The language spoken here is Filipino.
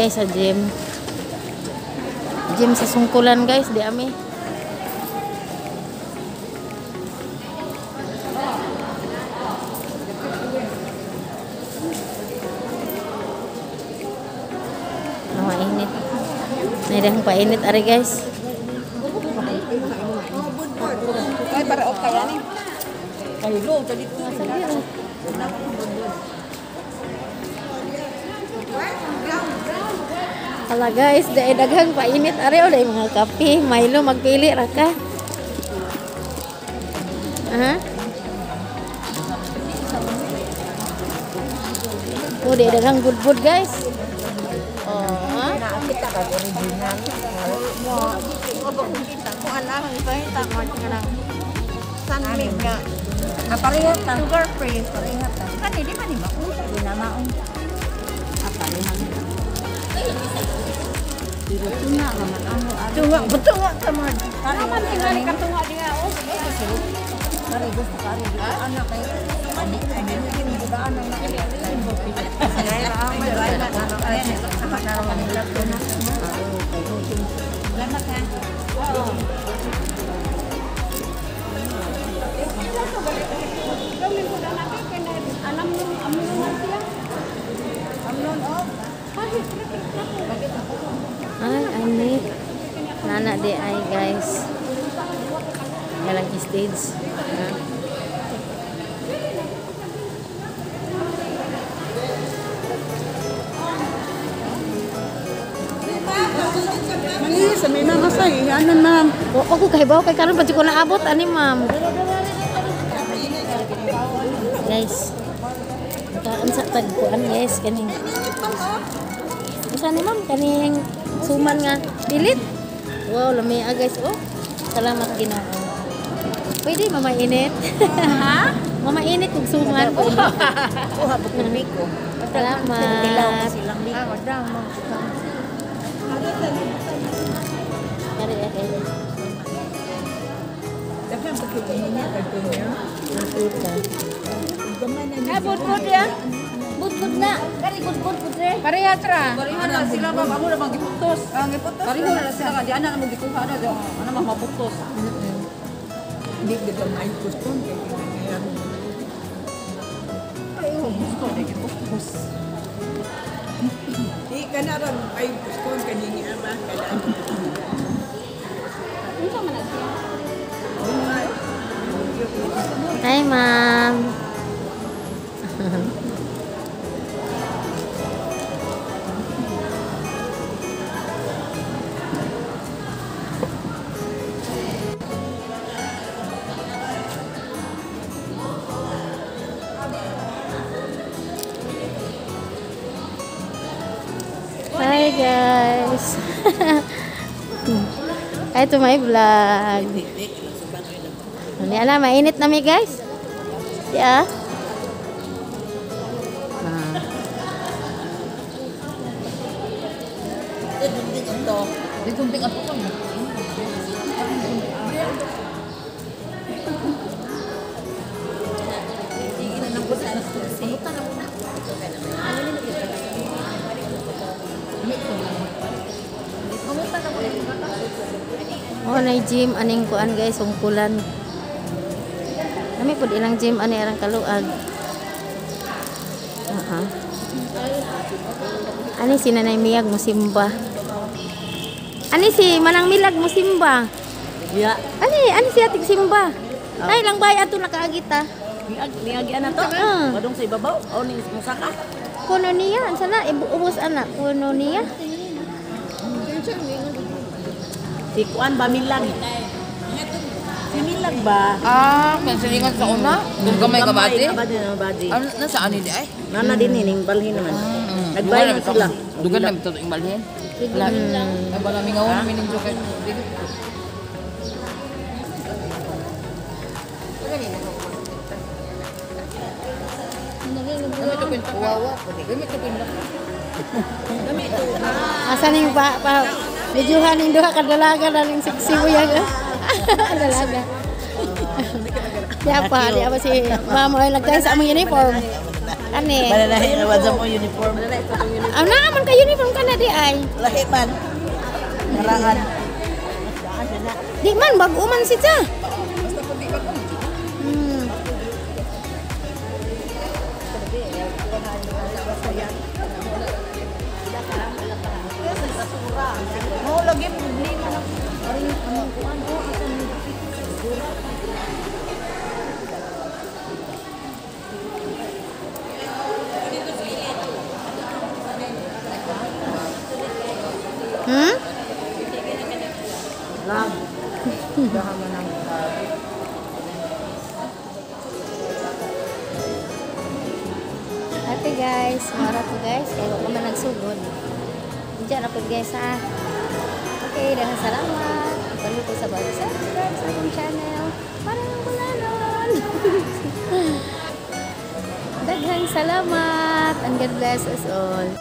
ami sa gym. Gym sa Sungkulan guys, di ami. Mainit. Nairang painit ari guys. Ay para off kaya ni. Kayo lo tadi tu sendiri. Hala guys, daghang painit ari o mga kape, Milo magpili ra ka. Aha. Oh, daghang bud-bud guys. Oh, Kita ka original. Kita ko anak ang ipahita mo kanang sunmig nga. Aparehat ta. Sugar free. Aparehat ta. Kani di man ba? Ginamaon. Aparehat. Dito tuna naman ano. Tunga, betunga ka man. Naman tingali ka tunga diha oh. Kari gusto kari anak kay ani hindi mo daan ang Saya ang may right na ano ay sama karon nila tuna. Salamat ha. Oo. ay ani. Nana di ay guys. Galang stage. Sa may mga say, anan ma'am. O ako kay bawo kay karon pati ko naabot ani ma'am. Guys. Kaan sa tagpuan guys kaning. Usa ni ma'am kaning suman nga dilit. Wow, lamia guys oh. Salamat Ginoo. Pwede mamainit. Ha? Mamainit kung suman ko. Kuha po ko. Salamat. Dilaw mo silang di. Madam. Kari kay. Dapat pagkinin niya tagpunya. Nakita. Bud ya. Bud na. Kari bud putre. Parehas ra. Parehas na sila ma'am. Amo na giputos. Ang giputos. Parehas na sila ka di ana mo gikuha na do. Ana ma'am maputos. Hindi dito may gusto kay kaya. Ay, gusto na giputos. Di kana ra ay gusto kanini ama kada. Unsa man siya? Hi ma'am. Hi guys. Ito may vlog. Ano na mainit na mi guys. Ya. Digunting ako ko. Oh, na gym aning kuan guys, Sungkulan. Kami pud ilang gym ani arang kaluag. Ani si Nanay Miyag musimba. Ani si Manang Milag musimba. Ya. Ani si Ating Simba. Ay lang bay ato nakaagita. Niagi ana to. Padung sa ibabaw o ning musaka. Kuno niya, sana ubos anak. Kuno niya. Si kuan ba Milag? Si Milag ba? Kansilingan sa una. Kung gamay ka bati. Badi. Ano nasaan ni ay? Nana din ning balhin naman. Nagbayad sila. Dugan na ito yung balhin. Ay bala mi ngawon mi ning joke. Wawa. Gamit ka pinda. Asa ning pa videohan ning duha ka dalaga daling seksi uyang. Dalaga. Dia apa si mama ay nagkay sa among uniform. Kani. Mananahi na wala mo uniform. Ang naaman ka uniform ka na di ay. Lahi man. Narangan. Di man, bago man siya. Mo lagi problema na. Ari ang kuan ko asan ni. Lag. Gahaman ang Ate guys, mara to guys. Kaya wala man nagsugod. Diyan ako guys ha. Okay, daghang salamat. Pagpanood ko sa bawat subscribe sa aking channel. Parang bulanon. Daghang salamat. And God bless us all.